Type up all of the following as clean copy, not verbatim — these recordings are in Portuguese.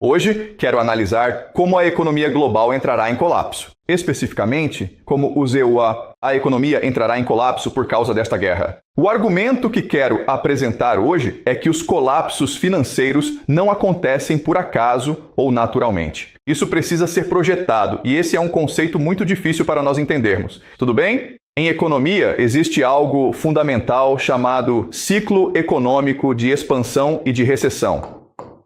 Hoje, quero analisar como a economia global entrará em colapso. Especificamente, como o EUA, a economia entrará em colapso por causa desta guerra. O argumento que quero apresentar hoje é que os colapsos financeiros não acontecem por acaso ou naturalmente. Isso precisa ser projetado, e esse é um conceito muito difícil para nós entendermos. Tudo bem? Em economia, existe algo fundamental chamado ciclo econômico de expansão e de recessão,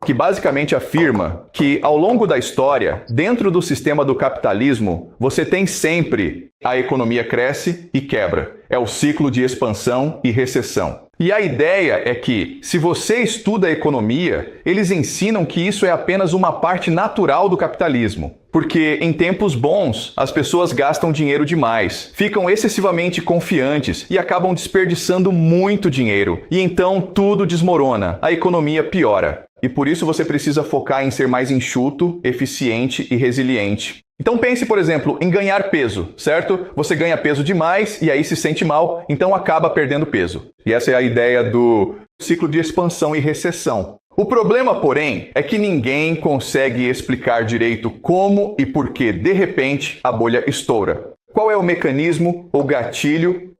que basicamente afirma que, ao longo da história, dentro do sistema do capitalismo, você tem sempre a economia cresce e quebra. É o ciclo de expansão e recessão. E a ideia é que, se você estuda a economia, eles ensinam que isso é apenas uma parte natural do capitalismo. Porque, em tempos bons, as pessoas gastam dinheiro demais, ficam excessivamente confiantes e acabam desperdiçando muito dinheiro. E então tudo desmorona, a economia piora. E por isso você precisa focar em ser mais enxuto, eficiente e resiliente. Então pense, por exemplo, em ganhar peso, certo? Você ganha peso demais e aí se sente mal, então acaba perdendo peso. E essa é a ideia do ciclo de expansão e recessão. O problema, porém, é que ninguém consegue explicar direito como e por que, de repente, a bolha estoura. Qual é o mecanismo ou gatilho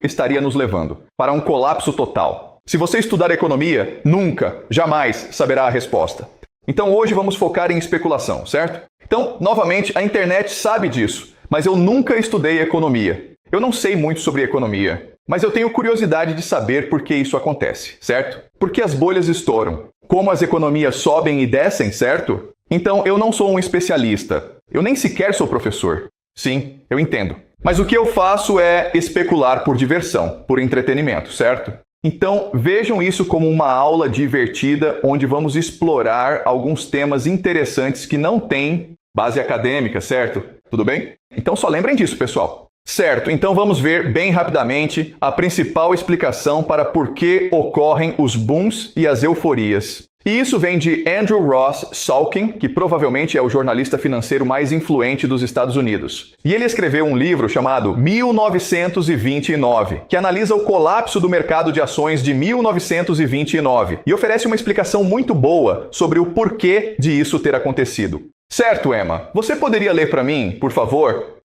que estaria nos levando para um colapso total? Se você estudar economia, nunca, jamais saberá a resposta. Então hoje vamos focar em especulação, certo? Então, novamente, a internet sabe disso, mas eu nunca estudei economia. Eu não sei muito sobre economia, mas eu tenho curiosidade de saber por que isso acontece, certo? Por que as bolhas estouram? Como as economias sobem e descem, certo? Então, eu não sou um especialista. Eu nem sequer sou professor. Sim, eu entendo. Mas o que eu faço é especular por diversão, por entretenimento, certo? Então, vejam isso como uma aula divertida onde vamos explorar alguns temas interessantes que não têm base acadêmica, certo? Tudo bem? Então só lembrem disso, pessoal. Certo, então vamos ver bem rapidamente a principal explicação para por que ocorrem os booms e as euforias. E isso vem de Andrew Ross Salkin, que provavelmente é o jornalista financeiro mais influente dos Estados Unidos. E ele escreveu um livro chamado 1929, que analisa o colapso do mercado de ações de 1929 e oferece uma explicação muito boa sobre o porquê de isso ter acontecido. Certo, Emma. Você poderia ler para mim, por favor,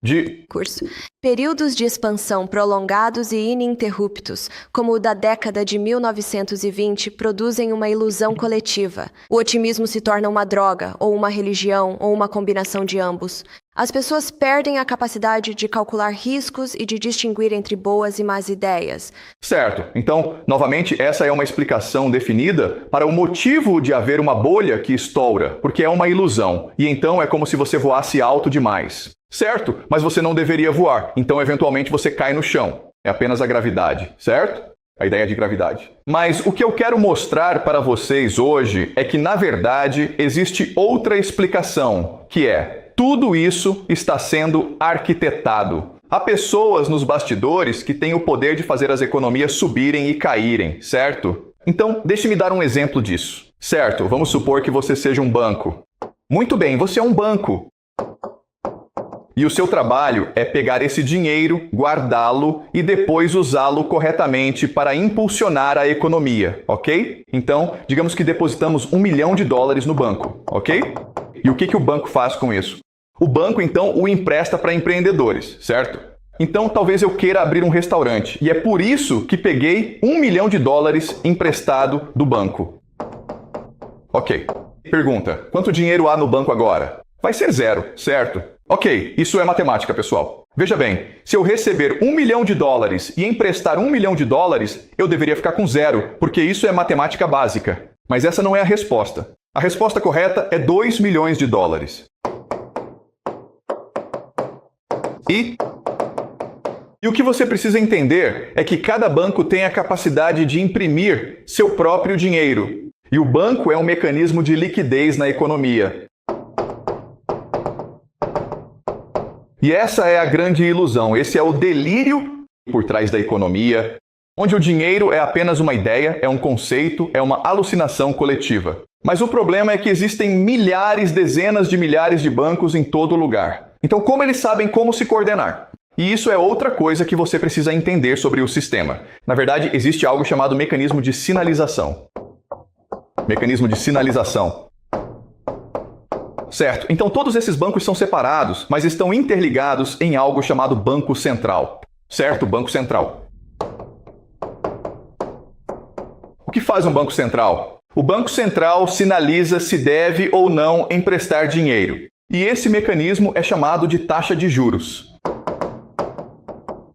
Curso. Períodos de expansão prolongados e ininterruptos, como o da década de 1920, produzem uma ilusão coletiva. O otimismo se torna uma droga, ou uma religião, ou uma combinação de ambos. As pessoas perdem a capacidade de calcular riscos e de distinguir entre boas e más ideias. Certo. Então, novamente, essa é uma explicação definida para o motivo de haver uma bolha que estoura, porque é uma ilusão. E então é como se você voasse alto demais. Certo, mas você não deveria voar, então eventualmente você cai no chão. É apenas a gravidade, certo? A ideia de gravidade. Mas o que eu quero mostrar para vocês hoje é que, na verdade, existe outra explicação, que é: tudo isso está sendo arquitetado. Há pessoas nos bastidores que têm o poder de fazer as economias subirem e caírem, certo? Então, deixe-me dar um exemplo disso. Certo, vamos supor que você seja um banco. Muito bem, você é um banco. E o seu trabalho é pegar esse dinheiro, guardá-lo e depois usá-lo corretamente para impulsionar a economia, ok? Então, digamos que depositamos $1 milhão no banco, ok? E o que o banco faz com isso? O banco, então, o empresta para empreendedores, certo? Então, talvez eu queira abrir um restaurante. E é por isso que peguei $1 milhão emprestado do banco. Ok. Pergunta: quanto dinheiro há no banco agora? Vai ser 0, certo? Ok, isso é matemática, pessoal. Veja bem, se eu receber $1 milhão e emprestar $1 milhão, eu deveria ficar com 0, porque isso é matemática básica. Mas essa não é a resposta. A resposta correta é $2 milhões. E o que você precisa entender é que cada banco tem a capacidade de imprimir seu próprio dinheiro. E o banco é um mecanismo de liquidez na economia. E essa é a grande ilusão, esse é o delírio por trás da economia, onde o dinheiro é apenas uma ideia, é um conceito, é uma alucinação coletiva. Mas o problema é que existem milhares, dezenas de milhares de bancos em todo lugar. Então, como eles sabem como se coordenar? E isso é outra coisa que você precisa entender sobre o sistema. Na verdade, existe algo chamado mecanismo de sinalização. mecanismo de sinalização. Certo, então todos esses bancos são separados, mas estão interligados em algo chamado Banco Central. Certo, Banco Central. O que faz um Banco Central? O Banco Central sinaliza se deve ou não emprestar dinheiro. E esse mecanismo é chamado de taxa de juros.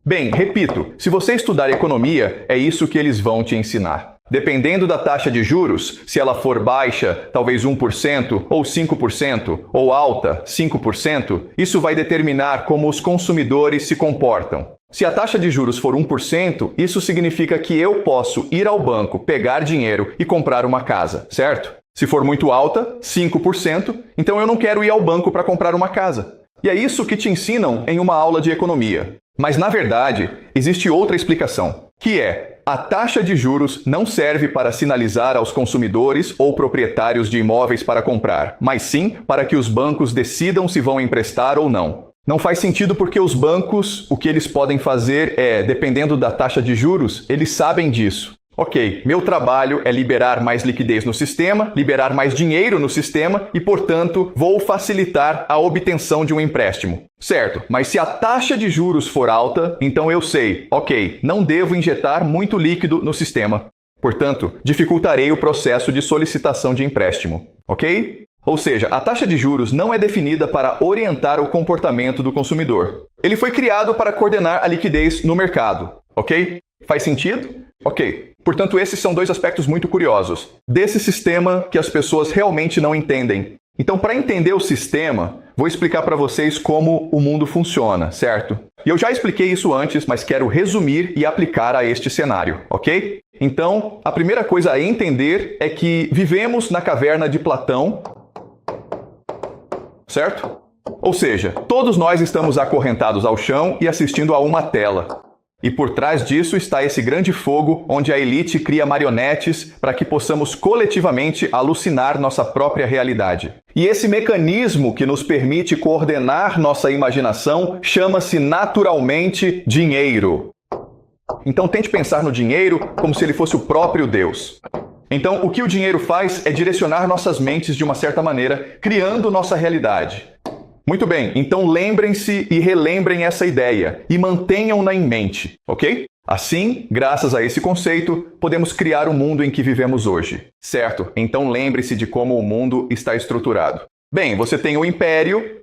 Bem, repito, se você estudar economia, é isso que eles vão te ensinar. Dependendo da taxa de juros, se ela for baixa, talvez 1%, ou 5%, ou alta, 5%, isso vai determinar como os consumidores se comportam. Se a taxa de juros for 1%, isso significa que eu posso ir ao banco, pegar dinheiro e comprar uma casa, certo? Se for muito alta, 5%, então eu não quero ir ao banco para comprar uma casa. E é isso que te ensinam em uma aula de economia. Mas, na verdade, existe outra explicação, que é: a taxa de juros não serve para sinalizar aos consumidores ou proprietários de imóveis para comprar, mas sim para que os bancos decidam se vão emprestar ou não. Não faz sentido porque os bancos, o que eles podem fazer é, dependendo da taxa de juros, eles sabem disso. Ok, meu trabalho é liberar mais liquidez no sistema, liberar mais dinheiro no sistema e, portanto, vou facilitar a obtenção de um empréstimo. Certo, mas se a taxa de juros for alta, então eu sei, ok, não devo injetar muito líquido no sistema. Portanto, dificultarei o processo de solicitação de empréstimo. Ok? Ou seja, a taxa de juros não é definida para orientar o comportamento do consumidor. Ele foi criado para coordenar a liquidez no mercado. Ok? Faz sentido? Ok. Portanto, esses são dois aspectos muito curiosos desse sistema que as pessoas realmente não entendem. Então, para entender o sistema, vou explicar para vocês como o mundo funciona, certo? E eu já expliquei isso antes, mas quero resumir e aplicar a este cenário, ok? Então, a primeira coisa a entender é que vivemos na caverna de Platão, certo? Ou seja, todos nós estamos acorrentados ao chão e assistindo a uma tela. E por trás disso está esse grande fogo onde a elite cria marionetes para que possamos coletivamente alucinar nossa própria realidade. E esse mecanismo que nos permite coordenar nossa imaginação chama-se naturalmente dinheiro. Então tente pensar no dinheiro como se ele fosse o próprio Deus. Então o que o dinheiro faz é direcionar nossas mentes de uma certa maneira, criando nossa realidade. Muito bem, então lembrem-se e relembrem essa ideia e mantenham-na em mente, ok? Assim, graças a esse conceito, podemos criar o mundo em que vivemos hoje, certo? Então lembre-se de como o mundo está estruturado. Bem, você tem o império,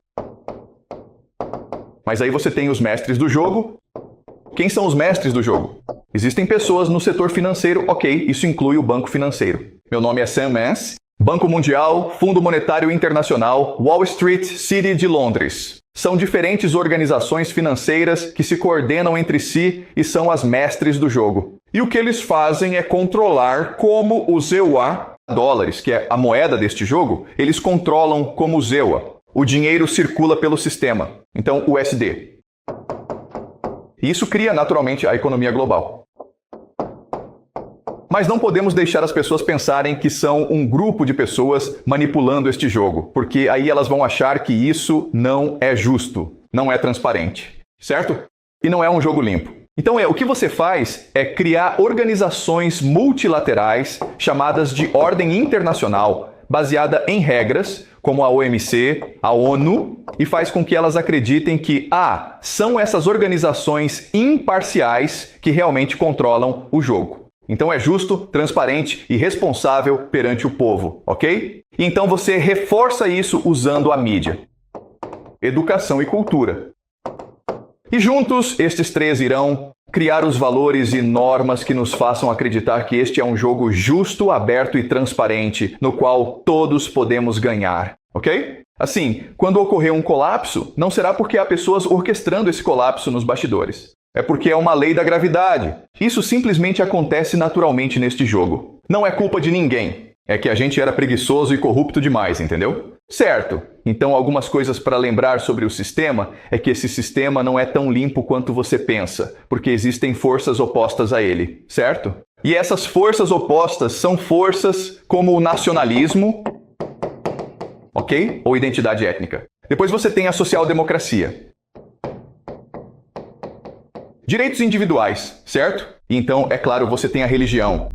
mas aí você tem os mestres do jogo. Quem são os mestres do jogo? Existem pessoas no setor financeiro, ok, isso inclui o banco financeiro. Meu nome é Sam Mance. Banco Mundial, Fundo Monetário Internacional, Wall Street, City de Londres. São diferentes organizações financeiras que se coordenam entre si e são as mestres do jogo. E o que eles fazem é controlar como o ZEUA, dólares, que é a moeda deste jogo, eles controlam como o ZEUA. O dinheiro circula pelo sistema. Então, o USD. E isso cria naturalmente a economia global. Mas não podemos deixar as pessoas pensarem que são um grupo de pessoas manipulando este jogo, porque aí elas vão achar que isso não é justo, não é transparente, certo? E não é um jogo limpo. Então o que você faz é criar organizações multilaterais chamadas de ordem internacional, baseada em regras, como a OMC, a ONU, e faz com que elas acreditem que, são essas organizações imparciais que realmente controlam o jogo. Então é justo, transparente e responsável perante o povo, ok? Então você reforça isso usando a mídia. Educação e cultura. E juntos, estes três irão criar os valores e normas que nos façam acreditar que este é um jogo justo, aberto e transparente, no qual todos podemos ganhar, ok? Assim, quando ocorrer um colapso, não será porque há pessoas orquestrando esse colapso nos bastidores. É porque é uma lei da gravidade. Isso simplesmente acontece naturalmente neste jogo. Não é culpa de ninguém. É que a gente era preguiçoso e corrupto demais, entendeu? Certo. Então, algumas coisas para lembrar sobre o sistema é que esse sistema não é tão limpo quanto você pensa, porque existem forças opostas a ele, certo? E essas forças opostas são forças como o nacionalismo, ok? Ou identidade étnica. Depois você tem a social-democracia. Direitos individuais, certo? Então, é claro, você tem a religião.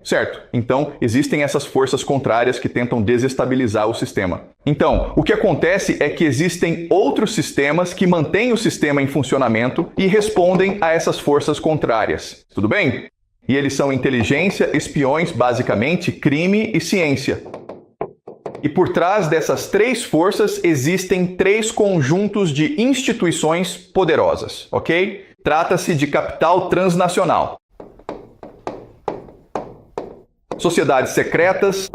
Certo? Então, existem essas forças contrárias que tentam desestabilizar o sistema. Então, o que acontece é que existem outros sistemas que mantêm o sistema em funcionamento e respondem a essas forças contrárias. Tudo bem? E eles são inteligência, espiões, basicamente, crime e ciência. E por trás dessas três forças existem três conjuntos de instituições poderosas, ok? Trata-se de capital transnacional, sociedades secretas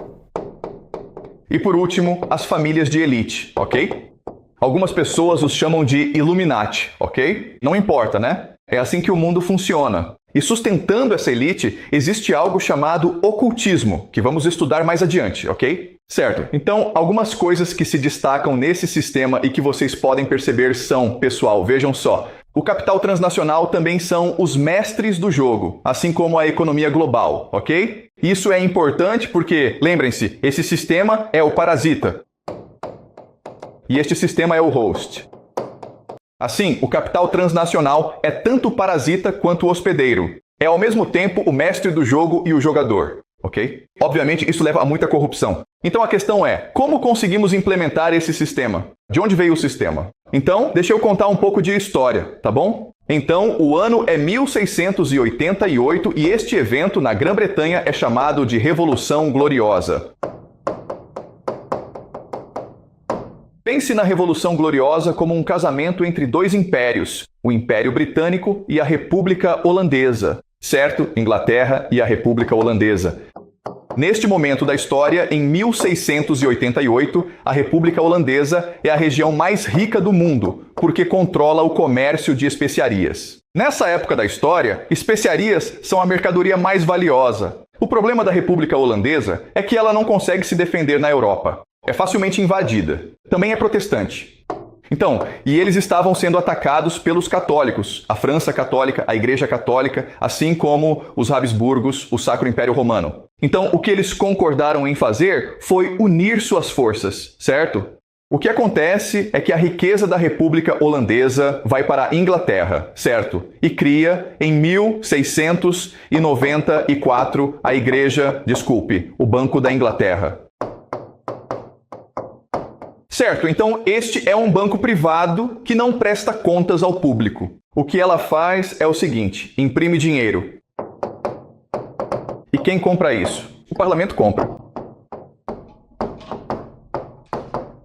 e, por último, as famílias de elite, ok? Algumas pessoas os chamam de Illuminati, ok? Não importa, né? É assim que o mundo funciona. E sustentando essa elite, existe algo chamado ocultismo, que vamos estudar mais adiante, ok? Certo. Então, algumas coisas que se destacam nesse sistema e que vocês podem perceber são, pessoal, vejam só. O capital transnacional também são os mestres do jogo, assim como a economia global, ok? Isso é importante porque, lembrem-se, esse sistema é o parasita. E este sistema é o host. Assim, o capital transnacional é tanto o parasita quanto o hospedeiro. É ao mesmo tempo o mestre do jogo e o jogador, ok? Obviamente, isso leva a muita corrupção. Então a questão é, como conseguimos implementar esse sistema? De onde veio o sistema? Então, deixa eu contar um pouco de história, tá bom? Então, o ano é 1688 e este evento na Grã-Bretanha é chamado de Revolução Gloriosa. Pense na Revolução Gloriosa como um casamento entre dois impérios, o Império Britânico e a República Holandesa, certo? Inglaterra e a República Holandesa. Neste momento da história, em 1688, a República Holandesa é a região mais rica do mundo, porque controla o comércio de especiarias. Nessa época da história, especiarias são a mercadoria mais valiosa. O problema da República Holandesa é que ela não consegue se defender na Europa. É facilmente invadida. Também é protestante. Então, e eles estavam sendo atacados pelos católicos, a França Católica, a Igreja Católica, assim como os Habsburgos, o Sacro Império Romano. Então, o que eles concordaram em fazer foi unir suas forças, certo? O que acontece é que a riqueza da República Holandesa vai para a Inglaterra, certo? E cria, em 1694, o Banco da Inglaterra. Certo, então este é um banco privado que não presta contas ao público. O que ela faz é o seguinte, imprime dinheiro. E quem compra isso? O parlamento compra.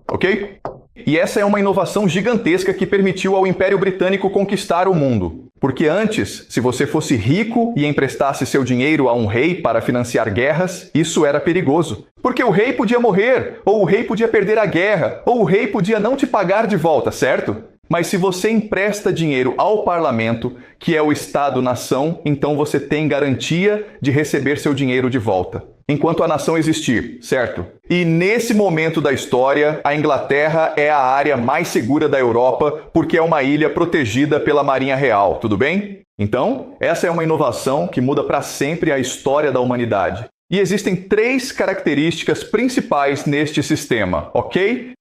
Ok? E essa é uma inovação gigantesca que permitiu ao Império Britânico conquistar o mundo. Porque antes, se você fosse rico e emprestasse seu dinheiro a um rei para financiar guerras, isso era perigoso. Porque o rei podia morrer, ou o rei podia perder a guerra, ou o rei podia não te pagar de volta, certo? Mas se você empresta dinheiro ao parlamento, que é o Estado-nação, então você tem garantia de receber seu dinheiro de volta. Enquanto a nação existir, certo? E nesse momento da história, a Inglaterra é a área mais segura da Europa porque é uma ilha protegida pela Marinha Real, tudo bem? Então, essa é uma inovação que muda para sempre a história da humanidade. E existem três características principais neste sistema, ok?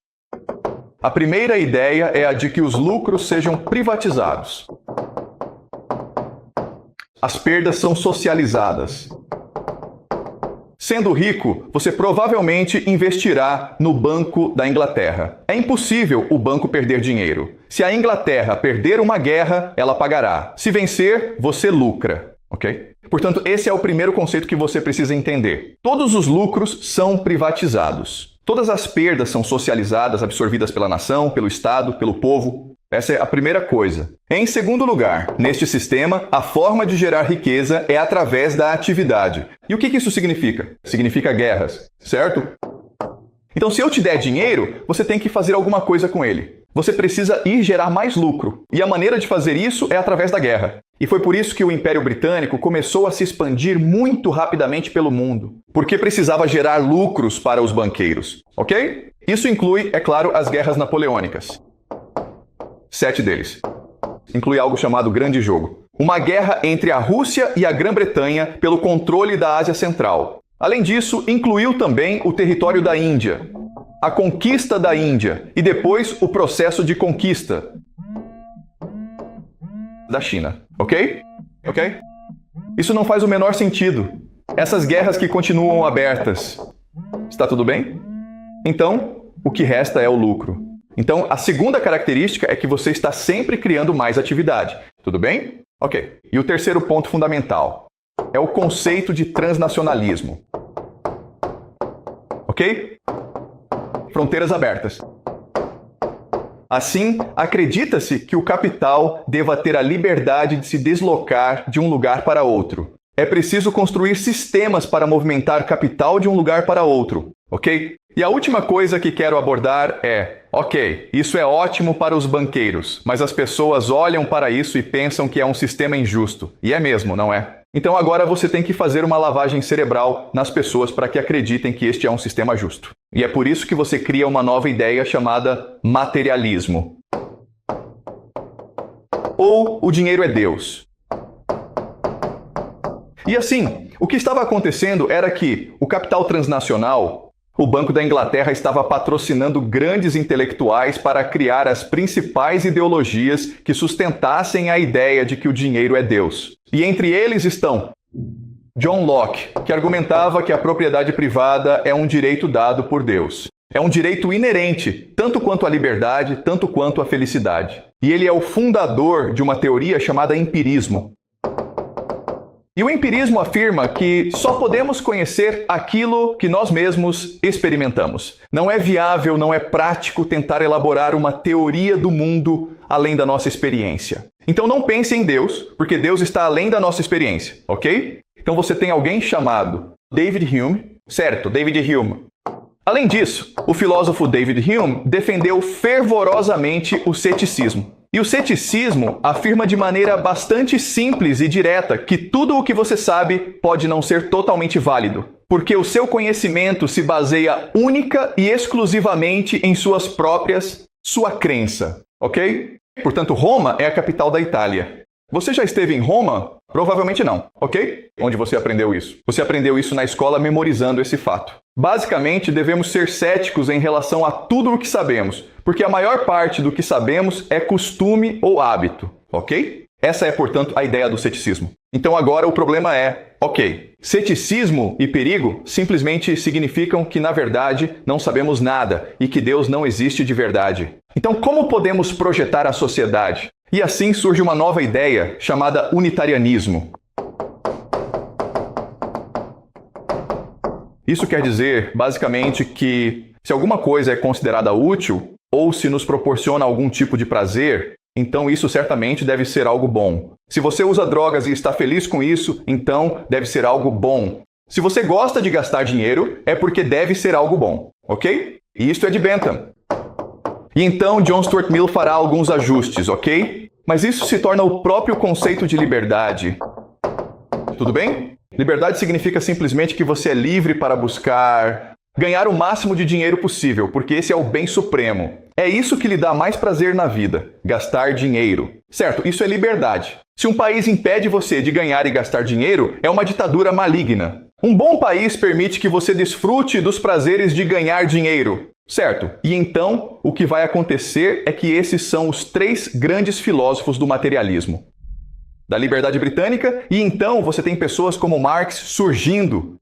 A primeira ideia é a de que os lucros sejam privatizados. As perdas são socializadas. Sendo rico, você provavelmente investirá no Banco da Inglaterra. É impossível o banco perder dinheiro. Se a Inglaterra perder uma guerra, ela pagará. Se vencer, você lucra. Ok? Portanto, esse é o primeiro conceito que você precisa entender. Todos os lucros são privatizados. Todas as perdas são socializadas, absorvidas pela nação, pelo Estado, pelo povo. Essa é a primeira coisa. Em segundo lugar, neste sistema, a forma de gerar riqueza é através da atividade. E o que isso significa? Significa guerras, certo? Então, se eu te der dinheiro, você tem que fazer alguma coisa com ele. Você precisa ir gerar mais lucro. E a maneira de fazer isso é através da guerra. E foi por isso que o Império Britânico começou a se expandir muito rapidamente pelo mundo. Porque precisava gerar lucros para os banqueiros. Ok? Isso inclui, é claro, as guerras napoleônicas. 7 deles. Inclui algo chamado Grande Jogo. Uma guerra entre a Rússia e a Grã-Bretanha pelo controle da Ásia Central. Além disso, incluiu também o território da Índia, a conquista da Índia e depois o processo de conquista da China. Ok? Ok? Isso não faz o menor sentido. Essas guerras que continuam abertas, está tudo bem? Então, o que resta é o lucro. Então, a segunda característica é que você está sempre criando mais atividade. Tudo bem? Ok. E o terceiro ponto fundamental é o conceito de transnacionalismo. Ok? Fronteiras abertas. Assim, acredita-se que o capital deva ter a liberdade de se deslocar de um lugar para outro. É preciso construir sistemas para movimentar capital de um lugar para outro, ok? E a última coisa que quero abordar é, ok, isso é ótimo para os banqueiros, mas as pessoas olham para isso e pensam que é um sistema injusto. E é mesmo, não é? Então agora você tem que fazer uma lavagem cerebral nas pessoas para que acreditem que este é um sistema justo. E é por isso que você cria uma nova ideia chamada materialismo. Ou o dinheiro é Deus. E assim, o que estava acontecendo era que o capital transnacional, o Banco da Inglaterra estava patrocinando grandes intelectuais para criar as principais ideologias que sustentassem a ideia de que o dinheiro é Deus. E entre eles estão John Locke, que argumentava que a propriedade privada é um direito dado por Deus. É um direito inerente, tanto quanto a liberdade, tanto quanto a felicidade. E ele é o fundador de uma teoria chamada empirismo. E o empirismo afirma que só podemos conhecer aquilo que nós mesmos experimentamos. Não é viável, não é prático tentar elaborar uma teoria do mundo além da nossa experiência. Então não pense em Deus, porque Deus está além da nossa experiência, ok? Então você tem alguém chamado David Hume, certo, David Hume. Além disso, o filósofo David Hume defendeu fervorosamente o ceticismo. E o ceticismo afirma de maneira bastante simples e direta que tudo o que você sabe pode não ser totalmente válido, porque o seu conhecimento se baseia única e exclusivamente em sua crença, ok? Portanto, Roma é a capital da Itália. Você já esteve em Roma? Provavelmente não, ok? Onde você aprendeu isso? Você aprendeu isso na escola memorizando esse fato. Basicamente, devemos ser céticos em relação a tudo o que sabemos, porque a maior parte do que sabemos é costume ou hábito, ok? Essa é, portanto, a ideia do ceticismo. Então agora o problema é, ok, ceticismo e perigo simplesmente significam que, na verdade, não sabemos nada e que Deus não existe de verdade. Então como podemos projetar a sociedade? E assim surge uma nova ideia chamada unitarianismo. Isso quer dizer, basicamente, que se alguma coisa é considerada útil ou se nos proporciona algum tipo de prazer, então isso certamente deve ser algo bom. Se você usa drogas e está feliz com isso, então deve ser algo bom. Se você gosta de gastar dinheiro, é porque deve ser algo bom, ok? E isto é de Bentham. E então John Stuart Mill fará alguns ajustes, ok? Mas isso se torna o próprio conceito de liberdade. Tudo bem? Liberdade significa simplesmente que você é livre para buscar ganhar o máximo de dinheiro possível, porque esse é o bem supremo. É isso que lhe dá mais prazer na vida, gastar dinheiro. Certo, isso é liberdade. Se um país impede você de ganhar e gastar dinheiro, é uma ditadura maligna. Um bom país permite que você desfrute dos prazeres de ganhar dinheiro. Certo? E então, o que vai acontecer é que esses são os três grandes filósofos do materialismo. Da liberdade britânica, e então você tem pessoas como Marx surgindo.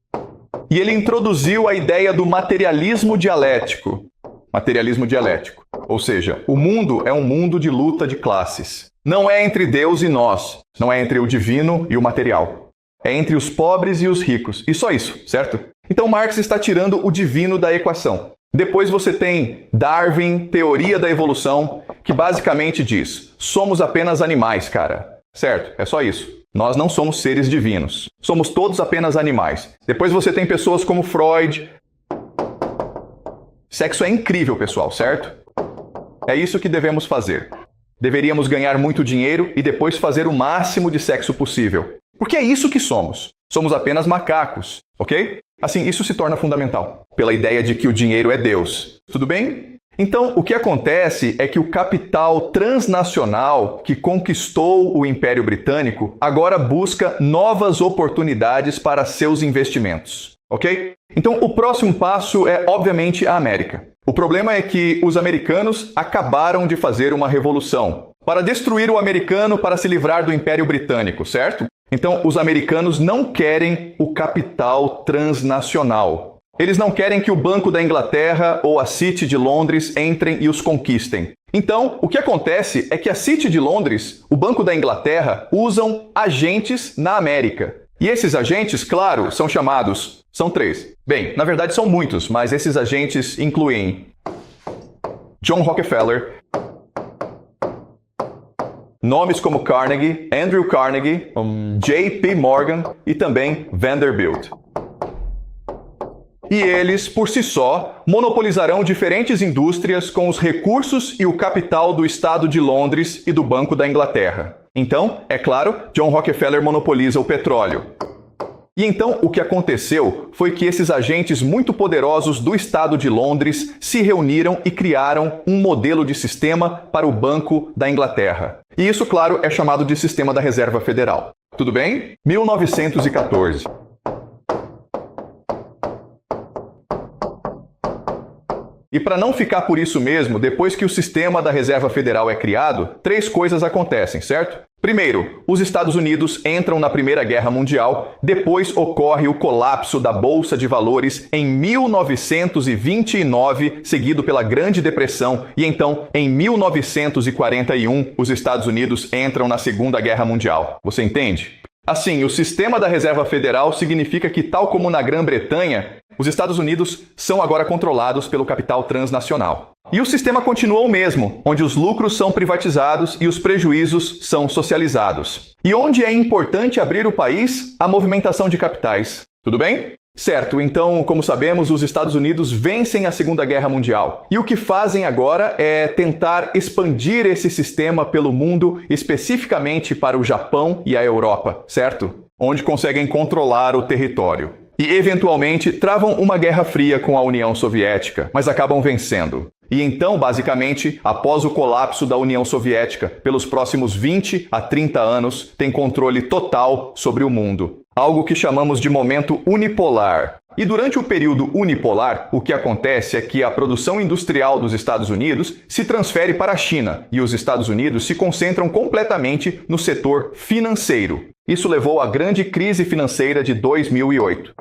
E ele introduziu a ideia do materialismo dialético. Materialismo dialético. Ou seja, o mundo é um mundo de luta de classes. Não é entre Deus e nós. Não é entre o divino e o material. É entre os pobres e os ricos. E só isso, certo? Então Marx está tirando o divino da equação. Depois você tem Darwin, teoria da evolução, que basicamente diz: somos apenas animais, cara. Certo? É só isso. Nós não somos seres divinos. Somos todos apenas animais. Depois você tem pessoas como Freud. Sexo é incrível, pessoal, certo? É isso que devemos fazer. Deveríamos ganhar muito dinheiro e depois fazer o máximo de sexo possível. Porque é isso que somos. Somos apenas macacos, ok? Assim, isso se torna fundamental, pela ideia de que o dinheiro é Deus. Tudo bem? Então, o que acontece é que o capital transnacional que conquistou o Império Britânico agora busca novas oportunidades para seus investimentos, ok? Então, o próximo passo é, obviamente, a América. O problema é que os americanos acabaram de fazer uma revolução para destruir o americano para se livrar do Império Britânico, certo? Então, os americanos não querem o capital transnacional. Eles não querem que o Banco da Inglaterra ou a City de Londres entrem e os conquistem. Então, o que acontece é que a City de Londres, o Banco da Inglaterra, usam agentes na América. E esses agentes, claro, são chamados... São 3. Bem, na verdade são muitos, mas esses agentes incluem John Rockefeller, nomes como Carnegie, Andrew Carnegie, J.P. Morgan e também Vanderbilt. E eles, por si só, monopolizarão diferentes indústrias com os recursos e o capital do Estado de Londres e do Banco da Inglaterra. Então, é claro, John Rockefeller monopoliza o petróleo. E então o que aconteceu foi que esses agentes muito poderosos do Estado de Londres se reuniram e criaram um modelo de sistema para o Banco da Inglaterra. E isso, claro, é chamado de Sistema da Reserva Federal. Tudo bem? 1914. E para não ficar por isso mesmo, depois que o Sistema da Reserva Federal é criado, 3 coisas acontecem, certo? Primeiro, os Estados Unidos entram na Primeira Guerra Mundial, depois ocorre o colapso da Bolsa de Valores em 1929, seguido pela Grande Depressão, e então, em 1941, os Estados Unidos entram na Segunda Guerra Mundial. Você entende? Assim, o Sistema da Reserva Federal significa que, tal como na Grã-Bretanha, os Estados Unidos são agora controlados pelo capital transnacional. E o sistema continua o mesmo, onde os lucros são privatizados e os prejuízos são socializados. E onde é importante abrir o país, a movimentação de capitais. Tudo bem? Certo, então, como sabemos, os Estados Unidos vencem a Segunda Guerra Mundial. E o que fazem agora é tentar expandir esse sistema pelo mundo, especificamente para o Japão e a Europa, certo? Onde conseguem controlar o território. E, eventualmente, travam uma guerra fria com a União Soviética, mas acabam vencendo. E então, basicamente, após o colapso da União Soviética, pelos próximos 20 a 30 anos, tem controle total sobre o mundo. Algo que chamamos de momento unipolar. E durante o período unipolar, o que acontece é que a produção industrial dos Estados Unidos se transfere para a China e os Estados Unidos se concentram completamente no setor financeiro. Isso levou à grande crise financeira de 2008.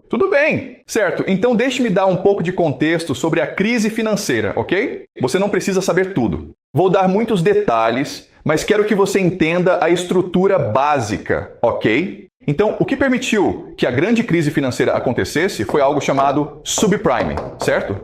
Tudo bem, certo? Então deixe-me dar um pouco de contexto sobre a crise financeira, ok? Você não precisa saber tudo. Vou dar muitos detalhes, mas quero que você entenda a estrutura básica, ok? Então, o que permitiu que a grande crise financeira acontecesse foi algo chamado subprime, certo?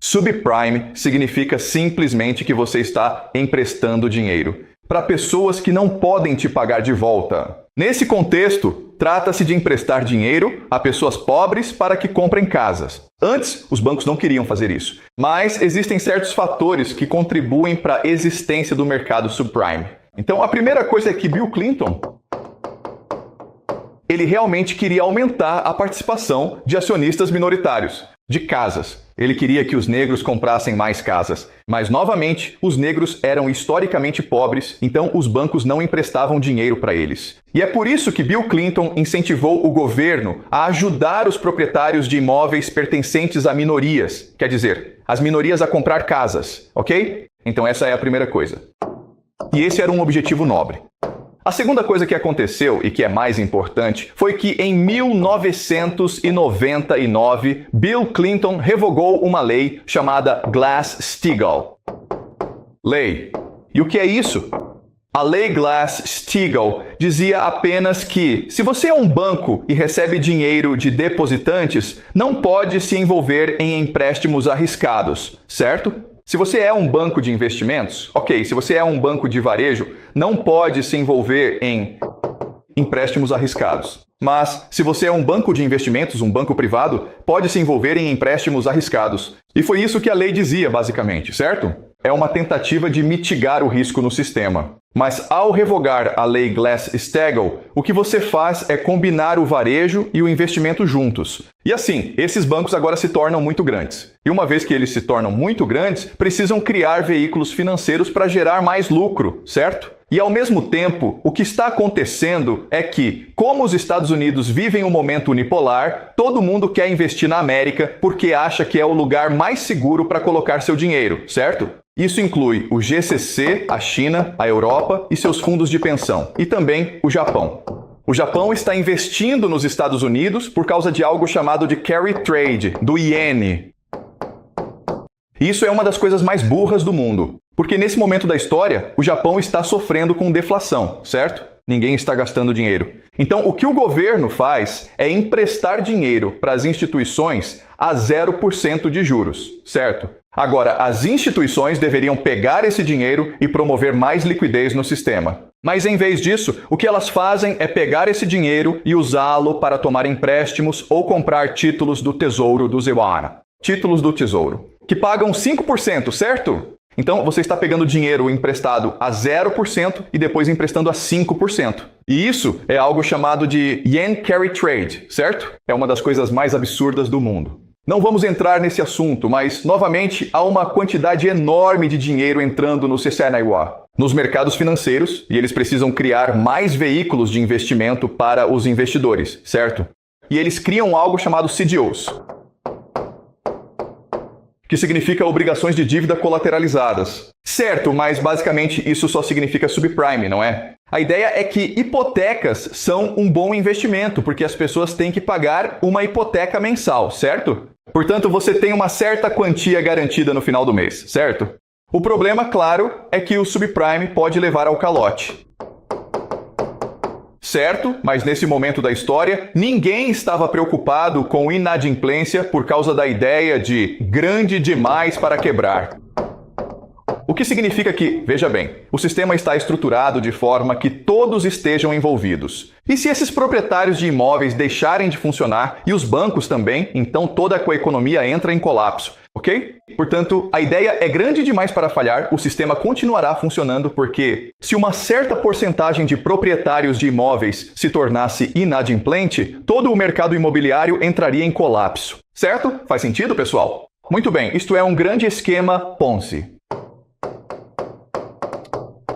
Subprime significa simplesmente que você está emprestando dinheiro para pessoas que não podem te pagar de volta. Nesse contexto, trata-se de emprestar dinheiro a pessoas pobres para que comprem casas. Antes, os bancos não queriam fazer isso, mas existem certos fatores que contribuem para a existência do mercado subprime. Então, a primeira coisa é que Bill Clinton, ele realmente queria aumentar a participação de acionistas minoritários, de casas. Ele queria que os negros comprassem mais casas. Mas, novamente, os negros eram historicamente pobres, então os bancos não emprestavam dinheiro para eles. E é por isso que Bill Clinton incentivou o governo a ajudar os proprietários de imóveis pertencentes a minorias. Quer dizer, as minorias a comprar casas, ok? Então essa é a primeira coisa. E esse era um objetivo nobre. A segunda coisa que aconteceu, e que é mais importante, foi que em 1999, Bill Clinton revogou uma lei chamada Glass-Steagall. Lei. E o que é isso? A lei Glass-Steagall dizia apenas que, se você é um banco e recebe dinheiro de depositantes, não pode se envolver em empréstimos arriscados, certo? Se você é um banco de investimentos, ok, se você é um banco de varejo, não pode se envolver em empréstimos arriscados. Mas, se você é um banco de investimentos, um banco privado, pode se envolver em empréstimos arriscados. E foi isso que a lei dizia, basicamente, certo? É uma tentativa de mitigar o risco no sistema. Mas, ao revogar a lei Glass-Steagall, o que você faz é combinar o varejo e o investimento juntos. E assim, esses bancos agora se tornam muito grandes. E uma vez que eles se tornam muito grandes, precisam criar veículos financeiros para gerar mais lucro, certo? E ao mesmo tempo, o que está acontecendo é que, como os Estados Unidos vivem um momento unipolar, todo mundo quer investir na América porque acha que é o lugar mais seguro para colocar seu dinheiro, certo? Isso inclui o GCC, a China, a Europa e seus fundos de pensão, e também o Japão. O Japão está investindo nos Estados Unidos por causa de algo chamado de carry trade, do iene. Isso é uma das coisas mais burras do mundo, porque nesse momento da história, o Japão está sofrendo com deflação, certo? Ninguém está gastando dinheiro. Então, o que o governo faz é emprestar dinheiro para as instituições a 0% de juros, certo? Agora, as instituições deveriam pegar esse dinheiro e promover mais liquidez no sistema. Mas em vez disso, o que elas fazem é pegar esse dinheiro e usá-lo para tomar empréstimos ou comprar títulos do Tesouro do Zewana. Títulos do Tesouro, que pagam 5%, certo? Então, você está pegando dinheiro emprestado a 0% e depois emprestando a 5%. E isso é algo chamado de Yen Carry Trade, certo? É uma das coisas mais absurdas do mundo. Não vamos entrar nesse assunto, mas, novamente, há uma quantidade enorme de dinheiro entrando no CCNY, nos mercados financeiros, e eles precisam criar mais veículos de investimento para os investidores, certo? E eles criam algo chamado CDOs, que significa obrigações de dívida colateralizadas. Certo, mas basicamente isso só significa subprime, não é? A ideia é que hipotecas são um bom investimento, porque as pessoas têm que pagar uma hipoteca mensal, certo? Portanto, você tem uma certa quantia garantida no final do mês, certo? O problema, claro, é que o subprime pode levar ao calote. Certo, mas nesse momento da história, ninguém estava preocupado com inadimplência por causa da ideia de grande demais para quebrar. O que significa que, veja bem, o sistema está estruturado de forma que todos estejam envolvidos. E se esses proprietários de imóveis deixarem de funcionar, e os bancos também, então toda a economia entra em colapso, ok? Portanto, a ideia é grande demais para falhar, o sistema continuará funcionando porque, se uma certa porcentagem de proprietários de imóveis se tornasse inadimplente, todo o mercado imobiliário entraria em colapso. Certo? Faz sentido, pessoal? Muito bem, isto é um grande esquema Ponzi.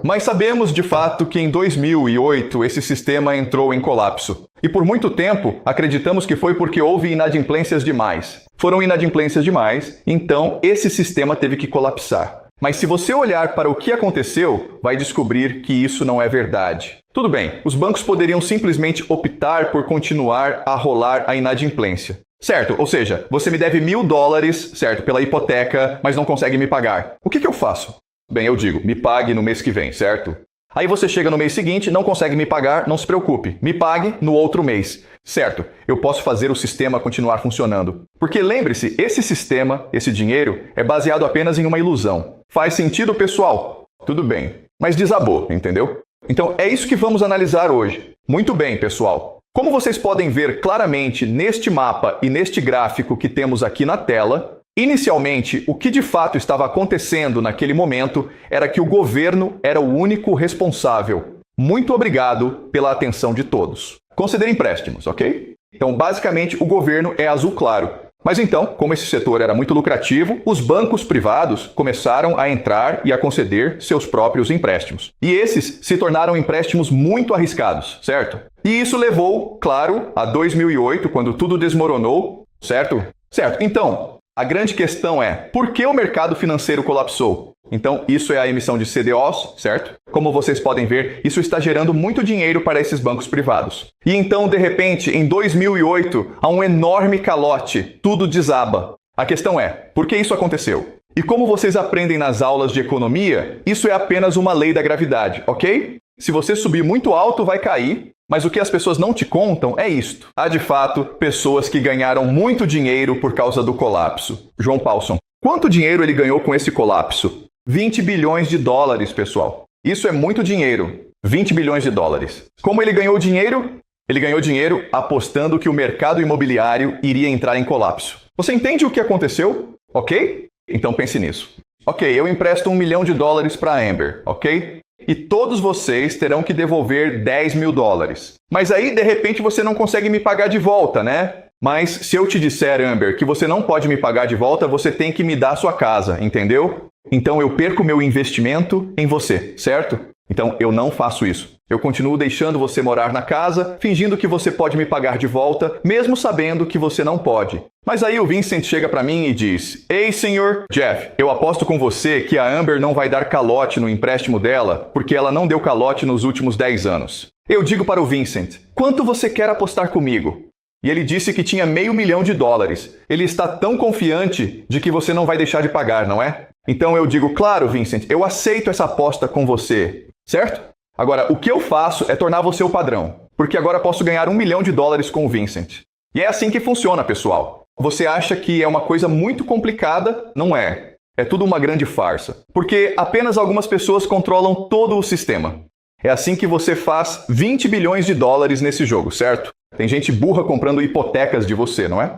Mas sabemos de fato que em 2008 esse sistema entrou em colapso. E por muito tempo acreditamos que foi porque houve inadimplências demais. Foram inadimplências demais, então esse sistema teve que colapsar. Mas se você olhar para o que aconteceu, vai descobrir que isso não é verdade. Tudo bem, os bancos poderiam simplesmente optar por continuar a rolar a inadimplência. Certo, ou seja, você me deve $1.000, certo, pela hipoteca, mas não consegue me pagar. O que eu faço? Bem, eu digo, me pague no mês que vem, certo? Aí você chega no mês seguinte, não consegue me pagar, não se preocupe. Me pague no outro mês. Certo, eu posso fazer o sistema continuar funcionando. Porque lembre-se, esse sistema, esse dinheiro, é baseado apenas em uma ilusão. Faz sentido, pessoal? Tudo bem. Mas desabou, entendeu? Então é isso que vamos analisar hoje. Muito bem, pessoal. Como vocês podem ver claramente neste mapa e neste gráfico que temos aqui na tela, inicialmente, o que de fato estava acontecendo naquele momento era que o governo era o único responsável. Muito obrigado pela atenção de todos. Considere empréstimos, ok? Então, basicamente, o governo é azul claro. Mas então, como esse setor era muito lucrativo, os bancos privados começaram a entrar e a conceder seus próprios empréstimos. E esses se tornaram empréstimos muito arriscados, certo? E isso levou, claro, a 2008, quando tudo desmoronou, certo? Certo. Então, a grande questão é, por que o mercado financeiro colapsou? Então, isso é a emissão de CDOs, certo? Como vocês podem ver, isso está gerando muito dinheiro para esses bancos privados. E então, de repente, em 2008, há um enorme calote, tudo desaba. A questão é, por que isso aconteceu? E como vocês aprendem nas aulas de economia, isso é apenas uma lei da gravidade, ok? Se você subir muito alto, vai cair. Mas o que as pessoas não te contam é isto. Há, de fato, pessoas que ganharam muito dinheiro por causa do colapso. João Paulson. Quanto dinheiro ele ganhou com esse colapso? 20 bilhões de dólares, pessoal. Isso é muito dinheiro. 20 bilhões de dólares. Como ele ganhou dinheiro? Ele ganhou dinheiro apostando que o mercado imobiliário iria entrar em colapso. Você entende o que aconteceu? Ok? Então pense nisso. Ok, eu empresto $1 milhão para a Amber, ok? E todos vocês terão que devolver $10 mil. Mas aí, de repente, você não consegue me pagar de volta, né? Mas se eu te disser, Amber, que você não pode me pagar de volta, você tem que me dar sua casa, entendeu? Então eu perco meu investimento em você, certo? Então eu não faço isso. Eu continuo deixando você morar na casa, fingindo que você pode me pagar de volta, mesmo sabendo que você não pode. Mas aí o Vincent chega para mim e diz: Ei, senhor Jeff, eu aposto com você que a Amber não vai dar calote no empréstimo dela, porque ela não deu calote nos últimos 10 anos. Eu digo para o Vincent: quanto você quer apostar comigo? E ele disse que tinha $500 mil. Ele está tão confiante de que você não vai deixar de pagar, não é? Então eu digo: claro, Vincent, eu aceito essa aposta com você, certo? Agora, o que eu faço é tornar você o padrão, porque agora posso ganhar $1 milhão com o Vincent. E é assim que funciona, pessoal. Você acha que é uma coisa muito complicada? Não é. É tudo uma grande farsa, porque apenas algumas pessoas controlam todo o sistema. É assim que você faz $20 bilhões nesse jogo, certo? Tem gente burra comprando hipotecas de você, não é?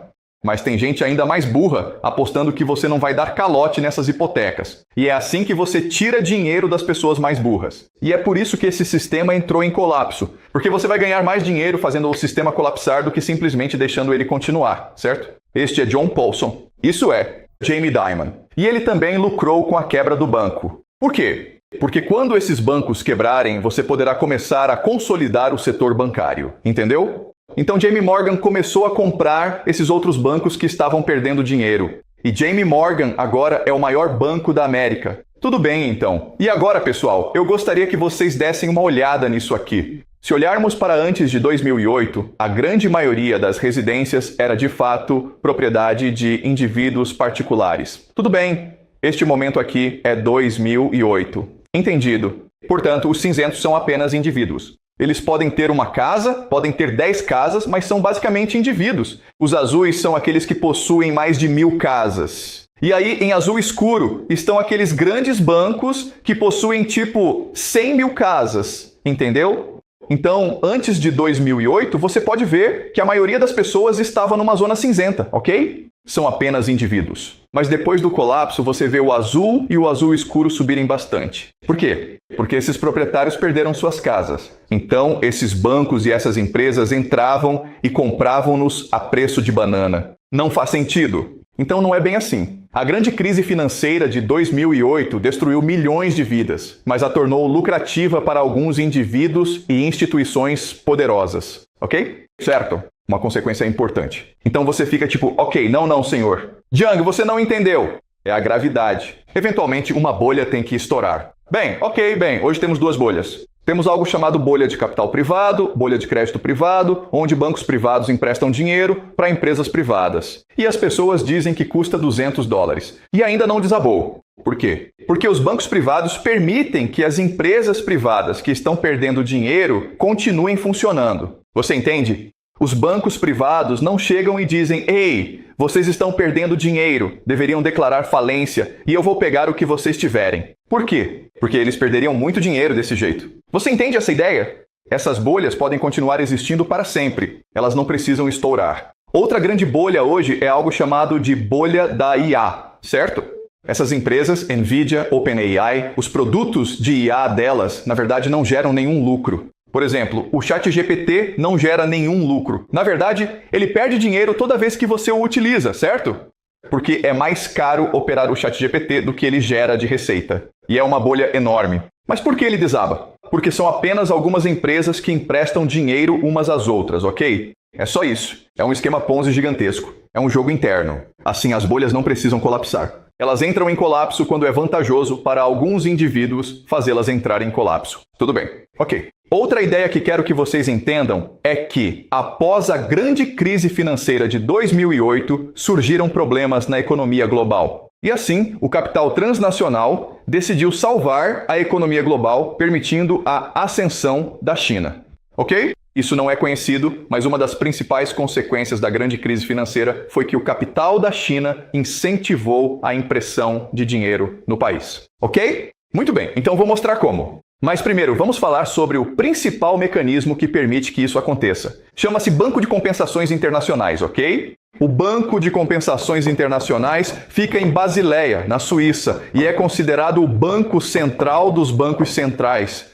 Mas tem gente ainda mais burra apostando que você não vai dar calote nessas hipotecas. E é assim que você tira dinheiro das pessoas mais burras. E é por isso que esse sistema entrou em colapso. Porque você vai ganhar mais dinheiro fazendo o sistema colapsar do que simplesmente deixando ele continuar, certo? Este é John Paulson. Isso é Jamie Dimon. E ele também lucrou com a quebra do banco. Por quê? Porque quando esses bancos quebrarem, você poderá começar a consolidar o setor bancário. Entendeu? Então Jamie Morgan começou a comprar esses outros bancos que estavam perdendo dinheiro. E Jamie Morgan agora é o maior banco da América. Tudo bem, então. E agora, pessoal, eu gostaria que vocês dessem uma olhada nisso aqui. Se olharmos para antes de 2008, a grande maioria das residências era de fato propriedade de indivíduos particulares. Tudo bem, este momento aqui é 2008. Entendido. Portanto, os cinzentos são apenas indivíduos. Eles podem ter uma casa, podem ter 10 casas, mas são basicamente indivíduos. Os azuis são aqueles que possuem mais de 1000 casas. E aí, em azul escuro, estão aqueles grandes bancos que possuem tipo 100 mil casas. Entendeu? Então, antes de 2008, você pode ver que a maioria das pessoas estava numa zona cinzenta, ok? São apenas indivíduos. Mas depois do colapso, você vê o azul e o azul escuro subirem bastante. Por quê? Porque esses proprietários perderam suas casas. Então, esses bancos e essas empresas entravam e compravam-nos a preço de banana. Não faz sentido. Então, não é bem assim. A grande crise financeira de 2008 destruiu milhões de vidas, mas a tornou lucrativa para alguns indivíduos e instituições poderosas. Ok? Certo? Uma consequência importante. Então você fica tipo, ok, não, senhor. Jung, você não entendeu. É a gravidade. Eventualmente, uma bolha tem que estourar. Bem, hoje temos duas bolhas. Temos algo chamado bolha de capital privado, bolha de crédito privado, onde bancos privados emprestam dinheiro para empresas privadas. E as pessoas dizem que custa $200. E ainda não desabou. Por quê? Porque os bancos privados permitem que as empresas privadas que estão perdendo dinheiro continuem funcionando. Você entende? Os bancos privados não chegam e dizem: ei, vocês estão perdendo dinheiro, deveriam declarar falência e eu vou pegar o que vocês tiverem. Por quê? Porque eles perderiam muito dinheiro desse jeito. Você entende essa ideia? Essas bolhas podem continuar existindo para sempre. Elas não precisam estourar. Outra grande bolha hoje é algo chamado de bolha da IA, certo? Essas empresas, Nvidia, OpenAI, os produtos de IA delas, na verdade, não geram nenhum lucro. Por exemplo, o ChatGPT não gera nenhum lucro. Na verdade, ele perde dinheiro toda vez que você o utiliza, certo? Porque é mais caro operar o ChatGPT do que ele gera de receita. E é uma bolha enorme. Mas por que ele desaba? Porque são apenas algumas empresas que emprestam dinheiro umas às outras, ok? É só isso. É um esquema Ponzi gigantesco. É um jogo interno. Assim, as bolhas não precisam colapsar. Elas entram em colapso quando é vantajoso para alguns indivíduos fazê-las entrar em colapso. Tudo bem. Ok. Outra ideia que quero que vocês entendam é que, após a grande crise financeira de 2008, surgiram problemas na economia global. E assim, o capital transnacional decidiu salvar a economia global, permitindo a ascensão da China. Ok? Isso não é conhecido, mas uma das principais consequências da grande crise financeira foi que o capital da China incentivou a impressão de dinheiro no país. Ok? Muito bem, então vou mostrar como. Mas primeiro, vamos falar sobre o principal mecanismo que permite que isso aconteça. Chama-se Banco de Compensações Internacionais, ok? O Banco de Compensações Internacionais fica em Basileia, na Suíça, e é considerado o banco central dos bancos centrais.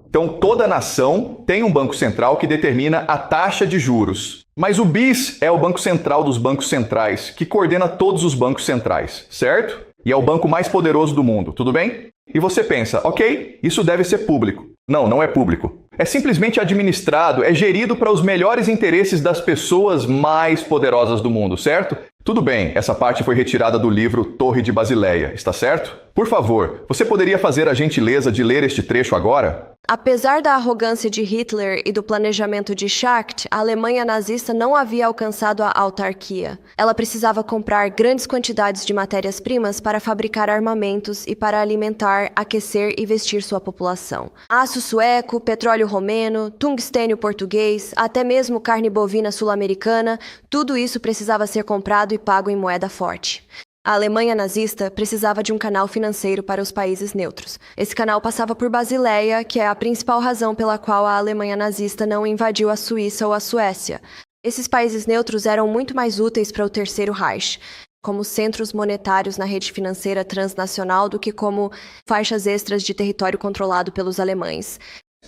Então, toda nação tem um banco central que determina a taxa de juros. Mas o BIS é o banco central dos bancos centrais, que coordena todos os bancos centrais, certo? E é o banco mais poderoso do mundo, tudo bem? E você pensa, ok, isso deve ser público. Não, não é público. É simplesmente administrado, é gerido para os melhores interesses das pessoas mais poderosas do mundo, certo? Tudo bem, essa parte foi retirada do livro Torre de Basileia, está certo? Por favor, você poderia fazer a gentileza de ler este trecho agora? Apesar da arrogância de Hitler e do planejamento de Schacht, a Alemanha nazista não havia alcançado a autarquia. Ela precisava comprar grandes quantidades de matérias-primas para fabricar armamentos e para alimentar, aquecer e vestir sua população. Aço sueco, petróleo romeno, tungstênio português, até mesmo carne bovina sul-americana, tudo isso precisava ser comprado e pago em moeda forte. A Alemanha nazista precisava de um canal financeiro para os países neutros. Esse canal passava por Basileia, que é a principal razão pela qual a Alemanha nazista não invadiu a Suíça ou a Suécia. Esses países neutros eram muito mais úteis para o Terceiro Reich, como centros monetários na rede financeira transnacional do que como faixas extras de território controlado pelos alemães.